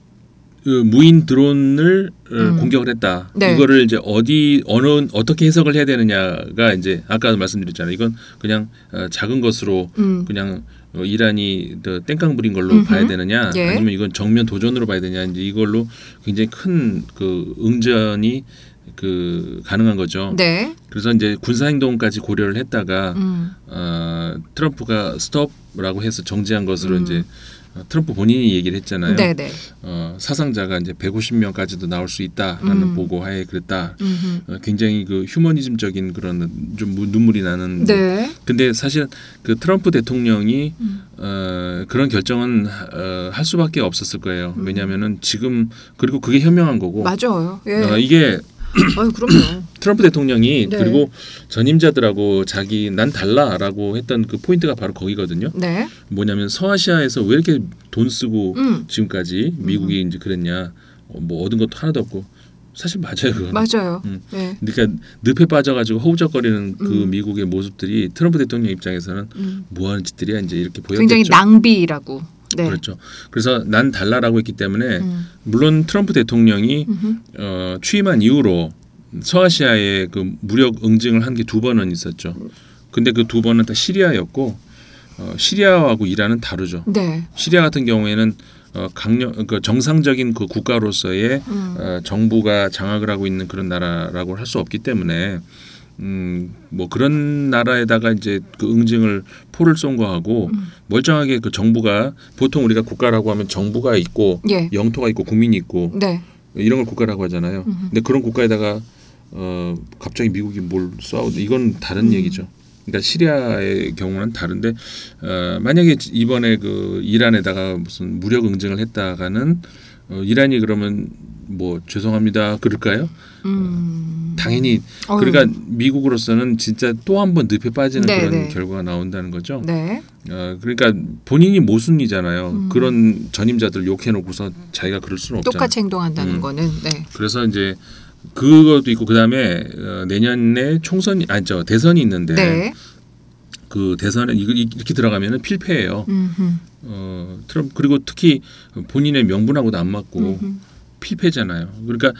무인 드론을 공격을 했다. 네. 이거를 이제 어떻게 해석을 해야 되느냐가 이제 아까 말씀드렸잖아요. 이건 그냥 작은 것으로 그냥 이란이 땡깡 부린 걸로 봐야 되느냐, 예. 아니면 이건 정면 도전으로 봐야 되느냐, 이제 이걸로 굉장히 큰 그 응전이 그 가능한 거죠. 네. 그래서 이제 군사 행동까지 고려를 했다가 트럼프가 스톱라고 해서 정지한 것으로 이제 트럼프 본인이 얘기를 했잖아요. 네네. 사상자가 이제 150명까지도 나올 수 있다라는 보고하에 그랬다. 굉장히 그 휴머니즘적인 그런 좀 눈물이 나는. 네. 근데 사실 그 트럼프 대통령이 그런 결정은 할 수밖에 없었을 거예요. 왜냐하면은 지금 그리고 그게 현명한 거고. 맞아요. 예. 이게 그럼요. 트럼프 대통령이 네. 그리고 전임자들하고 난 달라라고 했던 그 포인트가 바로 거기거든요. 네. 뭐냐면 서아시아에서 왜 이렇게 돈 쓰고 지금까지 미국이 이제 그랬냐, 뭐 얻은 것도 하나도 없고. 사실 맞아요, 그건. 맞아요. 네. 그러니까 늪에 빠져가지고 허우적거리는 그 미국의 모습들이 트럼프 대통령 입장에서는 뭐 하는 짓들이야 이제 이렇게 보였겠죠. 굉장히 낭비라고. 네. 그렇죠. 그래서 난 달라라고 했기 때문에 물론 트럼프 대통령이 취임한 이후로 서아시아에 그 무력 응징을 한 게 2번은 있었죠. 근데 그 2번은 다 시리아였고 시리아하고 이란은 다르죠. 네. 시리아 같은 경우에는 그 정상적인 그 국가로서의 정부가 장악을 하고 있는 그런 나라라고 할 수 없기 때문에 뭐 그런 나라에다가 이제 그 응징을 포를 쏜 거하고 멀쩡하게 그 정부가 보통 우리가 국가라고 하면 정부가 있고 예. 영토가 있고 국민이 있고 네. 이런 걸 국가라고 하잖아요. 근데 그런 국가에다가 갑자기 미국이 뭘 쏴? 이건 다른 얘기죠. 그러니까 시리아의 경우는 다른데 만약에 이번에 그 이란에다가 무슨 무력 응징을 했다가는 이란이 그러면 뭐 죄송합니다 그럴까요? 당연히 그러니까 미국으로서는 진짜 또 한 번 늪에 빠지는 네, 그런 네. 결과가 나온다는 거죠. 네. 그러니까 본인이 모순이잖아요. 그런 전임자들 욕해놓고서 자기가 그럴 수는 없잖아요. 똑같이 행동한다는 거는. 네. 그래서 이제 그것도 있고 그다음에 내년에 대선이 있는데 네. 그 대선에 이렇게 들어가면은 필패예요. 트럼프 그리고 특히 본인의 명분하고도 안 맞고 필패잖아요. 그러니까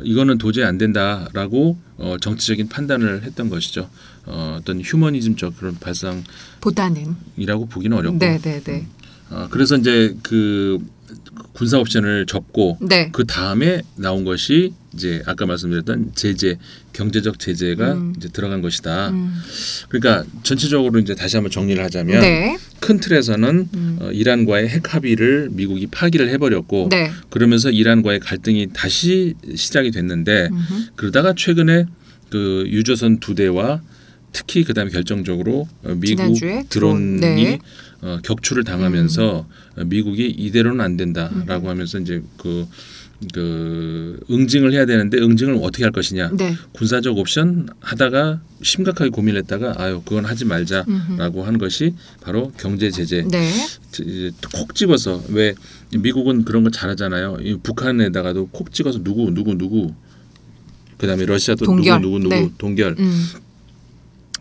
이거는 도저히 안 된다라고 정치적인 판단을 했던 것이죠. 어떤 휴머니즘적 그런 발상이라고 보기는 어렵고. 네. 그래서 이제 그 군사 옵션을 접고 네. 그 다음에 나온 것이 이제 아까 말씀드렸던 경제적 제재가 이제 들어간 것이다. 그러니까 전체적으로 이제 다시 한번 정리를 하자면 네. 큰 틀에서는 이란과의 핵 합의를 미국이 파기를 해버렸고 네. 그러면서 이란과의 갈등이 다시 시작이 됐는데 그러다가 최근에 그 유조선 2대와 특히 그다음에 결정적으로 미국 지난주에 드론이 네. 격추를 당하면서 미국이 이대로는 안 된다라고 하면서 이제 그 응징을 해야 되는데 응징을 어떻게 할 것이냐. 네. 군사적 옵션 하다가 심각하게 고민했다가 그건 하지 말자라고 한 것이 바로 경제 제재. 네. 콕 집어서 왜 미국은 그런 거 잘하잖아요. 북한에다가도 콕 찍어서 누구 그다음에 러시아도 동결. 누구 네. 동결.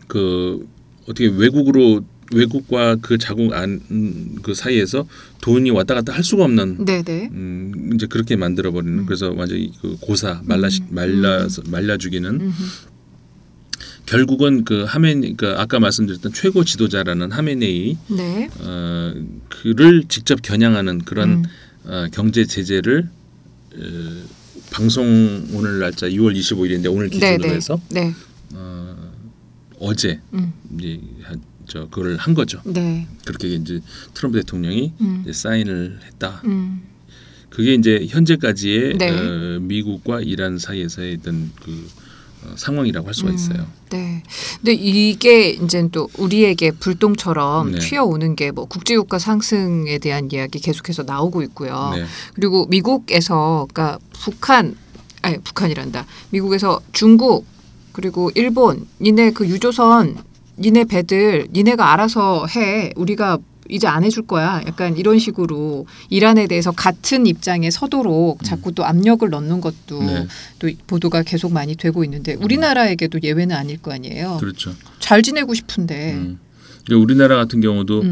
그 어떻게 외국과 그 자국 그 사이에서 돈이 왔다 갔다 할 수가 없는 네네. 이제 그렇게 만들어 버리는 그래서 완전히 그 고사 말라 죽이는 결국은 그 그러니까 아까 말씀드렸던 최고 지도자라는 하메네이 네. 그를 직접 겨냥하는 그런 경제 제재를 방송 오늘 날짜 2월 25일인데 오늘 기준으로 네네. 해서 네. 어제 이제 그걸 한 거죠. 네. 그렇게 이제 트럼프 대통령이 이제 사인을 했다. 그게 이제 현재까지의 네. 미국과 이란 사이에서의 어떤 그 상황이라고 할 수가 있어요. 네. 근데 이게 이제 또 우리에게 불똥처럼 네. 튀어오는 게 뭐 국제유가 상승에 대한 이야기 계속해서 나오고 있고요. 네. 그리고 미국에서 그러니까 북한이란다. 미국에서 중국 그리고 일본 니네 그 유조선 니네 배들 니네가 알아서 해. 우리가 이제 안 해줄 거야. 약간 이런 식으로 이란에 대해서 같은 입장에 서도록 자꾸 또 압력을 넣는 것도 네. 또 보도가 계속 많이 되고 있는데 우리나라에게도 예외는 아닐 거 아니에요. 그렇죠. 잘 지내고 싶은데. 우리나라 같은 경우도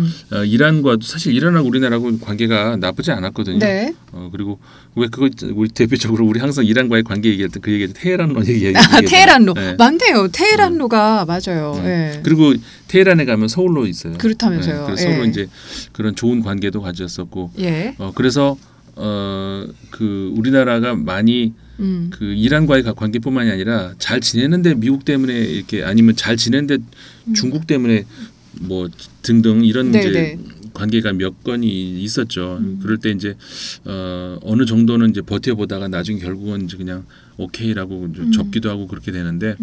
이란과도 사실 이란하고 우리나라하고 관계가 나쁘지 않았거든요. 네. 그리고 왜 그거 우리 대표적으로 우리 항상 이란과의 관계 얘기할 때 그 얘기할 때 테헤란로 얘기. 테헤란로 네. 맞네요. 테헤란로가 맞아요. 네. 그리고 테헤란에 가면 서울로 있어요. 그렇다면서요. 네. 그래서 서로 예. 이제 그런 좋은 관계도 가졌었고. 예. 그래서 그 우리나라가 많이 그 이란과의 관계뿐만이 아니라 잘 지내는데 미국 때문에 이렇게 아니면 잘 지내는데 중국 때문에 뭐 등등 이런 이제 관계가 몇 건이 있었죠. 그럴 때 이제 어느 정도는 이제 버텨보다가 나중에 결국은 이제 그냥 오케이라고 접기도 하고 그렇게 되는데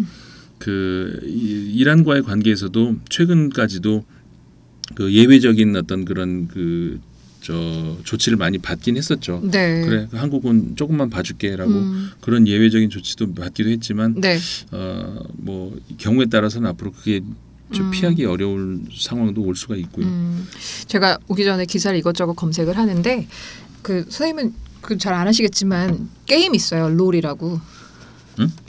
그 이란과의 관계에서도 최근까지도 그 예외적인 어떤 그런 그 조치를 많이 받긴 했었죠. 네. 그래 한국은 조금만 봐줄게라고 그런 예외적인 조치도 받기도 했지만 네. 뭐 경우에 따라서는 앞으로 그게 좀 피하기 어려울 상황도 올 수가 있고요. 제가 오기 전에 기사를 이것저것 검색을 하는데 그 선생님은 그 잘 안 하시겠지만 게임 있어요. 롤이라고.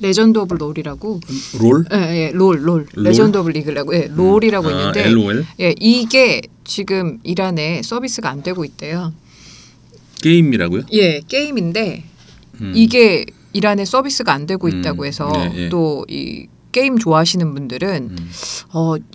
레전드 오브 롤이라고. 롤? 예, 롤. 레전드 오브 리그라고. 예, 롤이라고 있는데 LOL? 예, 이게 지금 이란에 서비스가 안 되고 있대요. 게임이라고요? 예, 게임인데 이게 이란에 서비스가 안 되고 있다고 해서 예. 또 이 게임 좋아하시는 분들은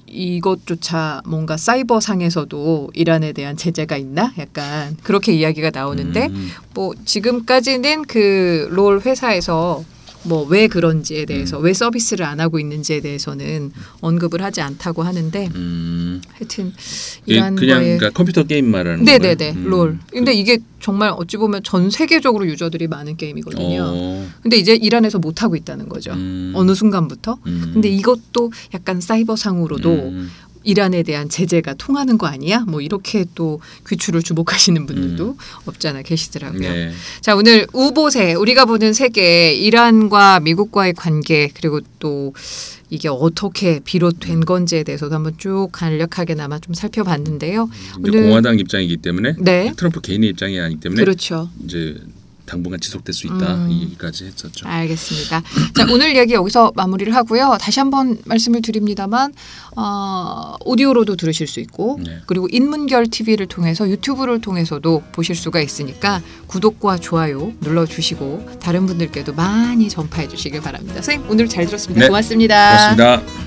이것조차 뭔가 사이버 상에서도 이란에 대한 제재가 있나? 약간 그렇게 이야기가 나오는데 뭐 지금까지는 그 롤 회사에서 뭐 왜 그런지에 대해서 왜 서비스를 안 하고 있는지에 대해서는 언급을 하지 않다고 하는데 하여튼 이란과의 그냥 그러니까 컴퓨터 게임 말하는 거예요? 네네네 롤. 근데 이게 정말 어찌 보면 전 세계적으로 유저들이 많은 게임이거든요. 근데 이제 이란에서 못 하고 있다는 거죠. 어느 순간부터. 근데 이것도 약간 사이버상으로도 이란에 대한 제재가 통하는 거 아니야? 뭐 이렇게 또 귀추를 주목하시는 분들도 없지 않아 계시더라고요. 네. 자, 오늘 우보세 우리가 보는 세계 이란과 미국과의 관계 그리고 또 이게 어떻게 비롯된 건지에 대해서도 한번 쭉 간략하게나마 좀 살펴봤는데요. 오늘 공화당 입장이기 때문에 네. 트럼프 개인의 입장이 아니기 때문에 그렇죠. 이제 당분간 지속될 수 있다 이 얘기까지 했었죠. 알겠습니다. 자, 오늘 이야기 여기서 마무리를 하고요. 다시 한번 말씀을 드립니다만 오디오로도 들으실 수 있고 그리고 인문결 TV를 통해서 유튜브를 통해서도 보실 수가 있으니까 구독과 좋아요 눌러주시고 다른 분들께도 많이 전파해 주시길 바랍니다. 선생님 오늘 잘 들었습니다. 네. 고맙습니다. 고맙습니다.